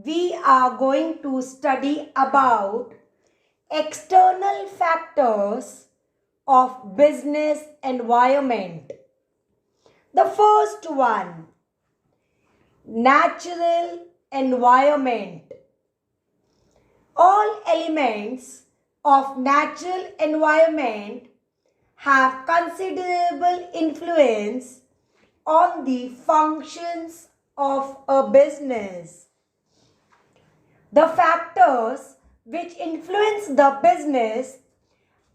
we are going to study about external factors of business environment. The first one, natural environment. All elements of natural environment have considerable influence on the functions of a business. The factors which influence the business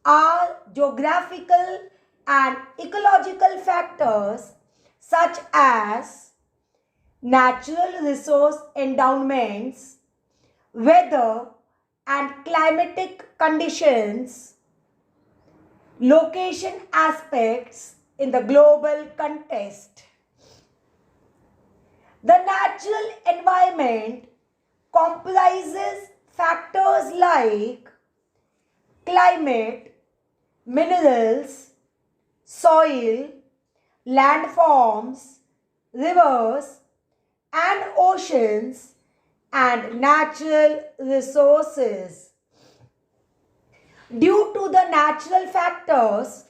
are geographical and ecological factors such as natural resource endowments, weather and climatic conditions, location aspects in the global context. The natural environment comprises factors like climate, minerals, soil, landforms, rivers and oceans, and natural resources. Due to the natural factors,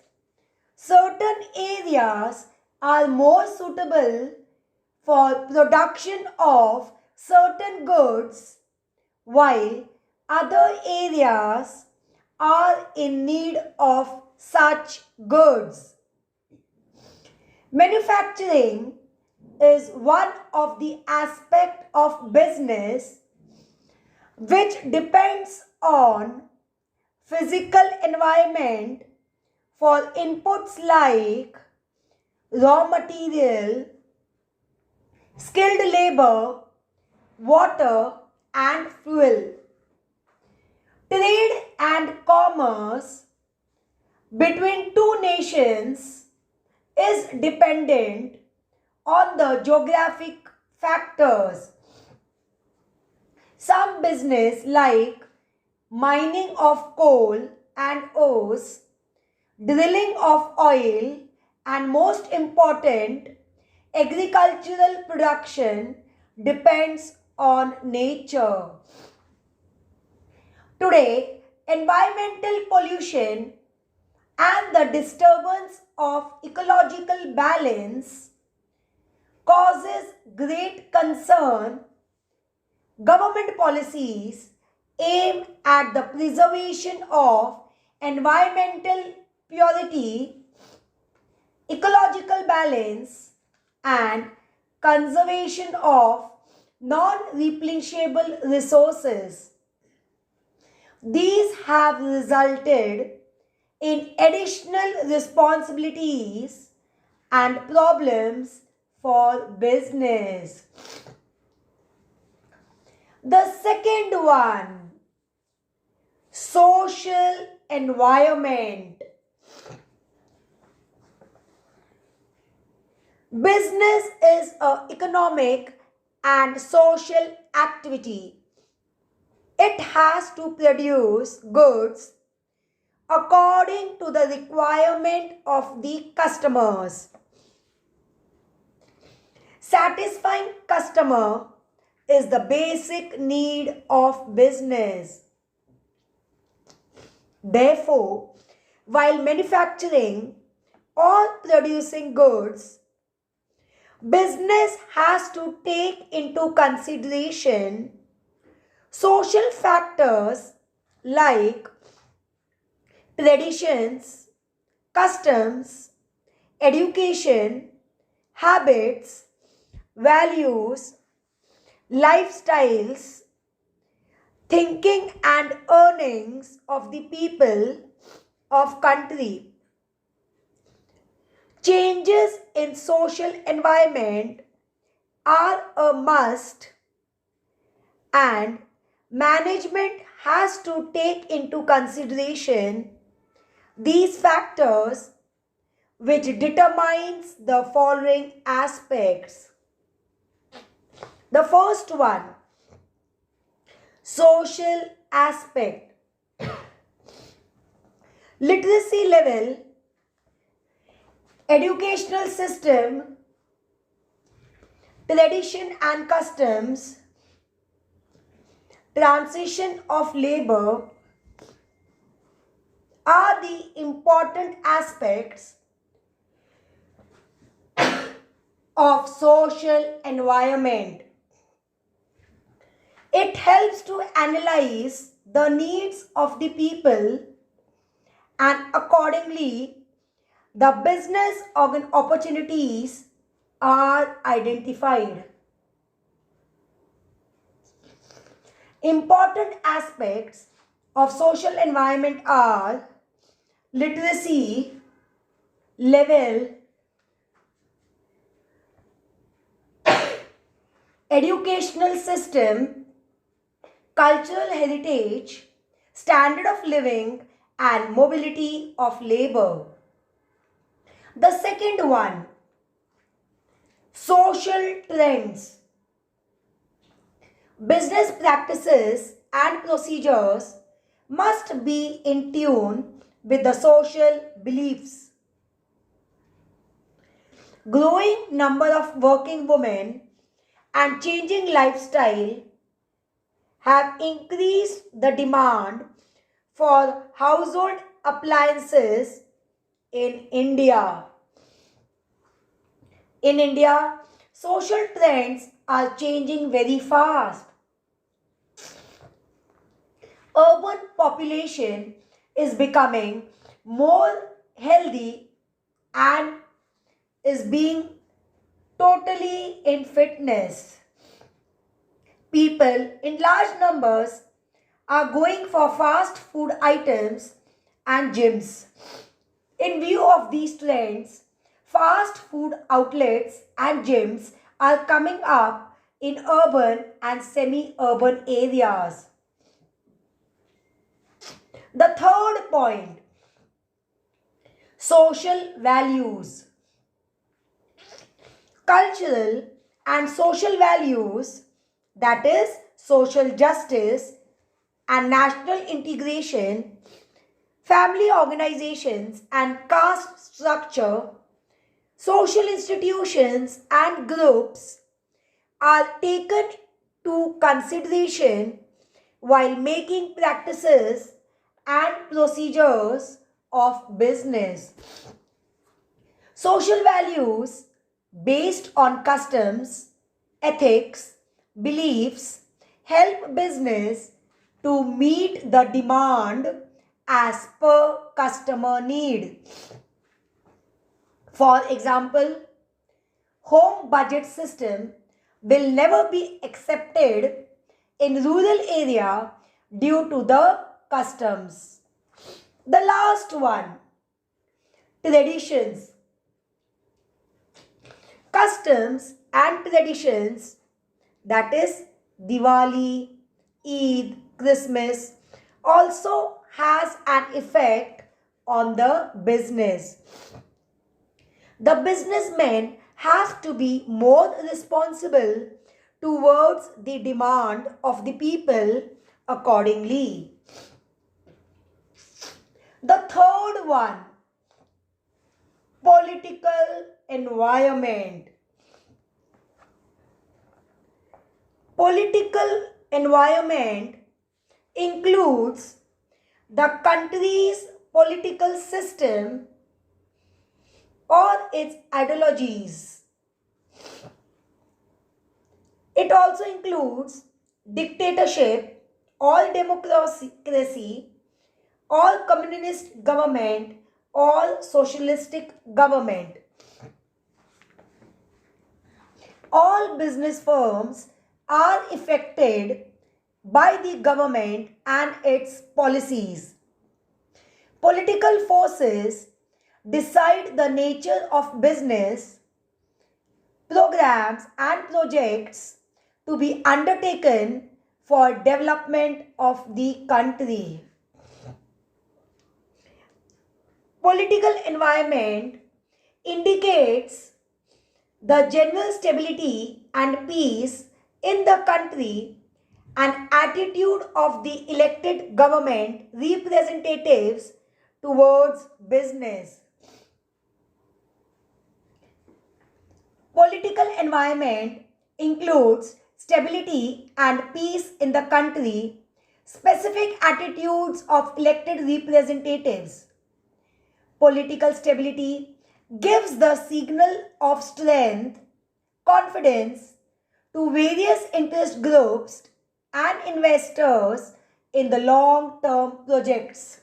certain areas are more suitable for production of certain goods, while other areas are in need of such goods. Manufacturing is one of the aspects of business which depends on physical environment for inputs like raw material, skilled labor, water and fuel. Trade and commerce between two nations is dependent on the geographic factors. Some business like mining of coal and ores, drilling of oil, and most important, agricultural production depends on nature. Today, environmental pollution and the disturbance of ecological balance causes great concern. Government policies aim at the preservation of environmental purity, ecological balance, and conservation of non-replenishable resources. These have resulted in additional responsibilities and problems for business. The second one, social environment. Business is an economic and social activity. It has to produce goods according to the requirement of the customers. Satisfying customer is the basic need of business. Therefore, while manufacturing or producing goods, business has to take into consideration social factors like traditions, customs, education, habits, values, lifestyles, thinking and earnings of the people of country. Changes in social environment are a must, and management has to take into consideration these factors, which determines the following aspects. The first one, social aspect. Literacy level, educational system, tradition and customs, transition of labor are the important aspects of social environment. It helps to analyze the needs of the people and accordingly the business opportunities are identified. Important aspects of social environment are literacy level, educational system, cultural heritage, standard of living, and mobility of labor. The second one, social trends. Business practices and procedures must be in tune with the social beliefs. Growing number of working women and changing lifestyle have increased the demand for household appliances in India. In India, social trends are changing very fast. Urban population is becoming more healthy and is being totally in fitness. People in large numbers are going for fast food items and gyms. In view of these trends, fast food outlets and gyms are coming up in urban and semi-urban areas. The third point, social values. Cultural and social values, that is social justice and national integration, family organizations and caste structure, social institutions and groups are taken to consideration while making practices and procedures of business. Social values based on customs, ethics, beliefs help business to meet the demand as per customer need. For example, home budget system will never be accepted in rural area due to the customs. The last one, traditions. Customs and traditions, that is Diwali, Eid, Christmas, also has an effect on the business. The businessmen have to be more responsible towards the demand of the people accordingly. The third one, political environment. Political environment includes the country's political system or its ideologies. It also includes dictatorship, all democracy, all communist government, all socialistic government. All business firms are affected by the government and its policies. Political forces decide the nature of business, programs and projects to be undertaken for development of the country. Political environment indicates the general stability and peace in the country and attitude of the elected government representatives towards business. Political environment includes stability and peace in the country, specific attitudes of elected representatives. Political stability gives the signal of strength, confidence to various interest groups and investors in the long-term projects.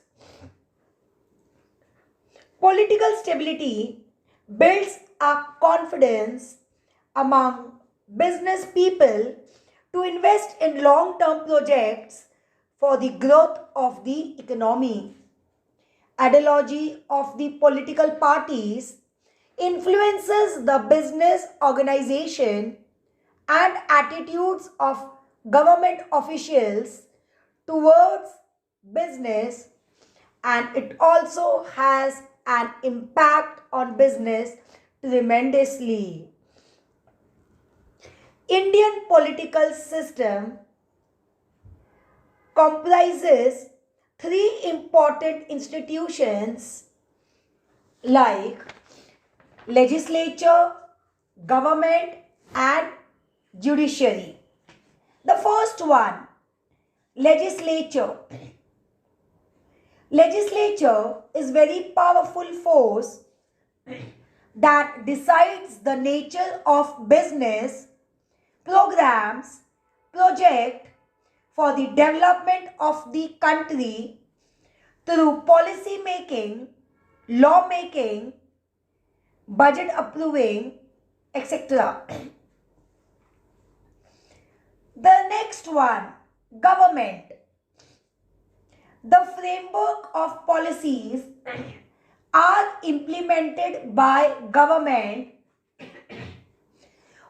Political stability builds up confidence among business people to invest in long-term projects for the growth of the economy. Ideology of the political parties influences the business organization and attitudes of government officials towards business, and it also has an impact on business tremendously. Indian political system comprises three important institutions like legislature, government and judiciary. The first one, legislature. Legislature is very powerful force that decides the nature of business, programs, project for the development of the country through policy making, law making, budget approving, etc. The next one, government. The framework of policies are implemented by government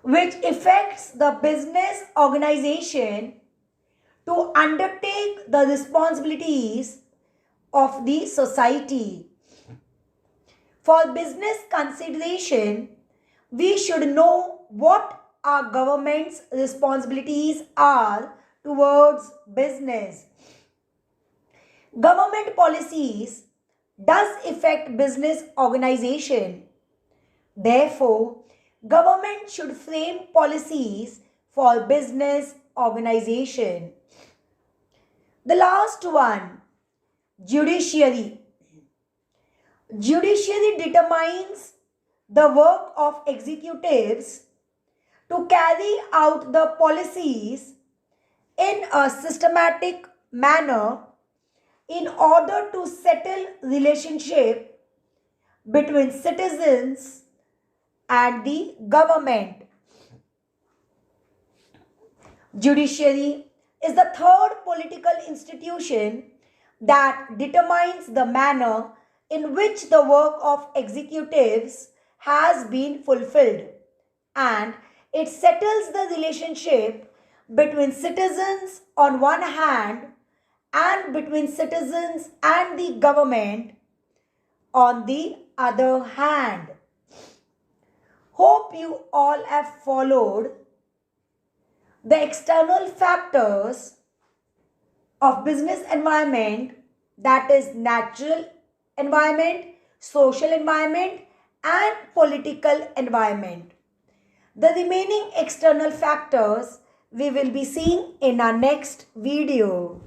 which affects the business organization to undertake the responsibilities of the society. For business consideration, we should know what our government's responsibilities are towards business. Government policies does affect business organization. Therefore, government should frame policies for business organization. The last one, judiciary. Judiciary determines the work of executives to carry out the policies in a systematic manner in order to settle relationship between citizens and the government. Judiciary is the third political institution that determines the manner in which the work of executives has been fulfilled, and it settles the relationship between citizens on one hand and between citizens and the government on the other hand. Hope you all have followed the external factors of business environment, that is natural environment, social environment and political environment. The remaining external factors we will be seeing in our next video.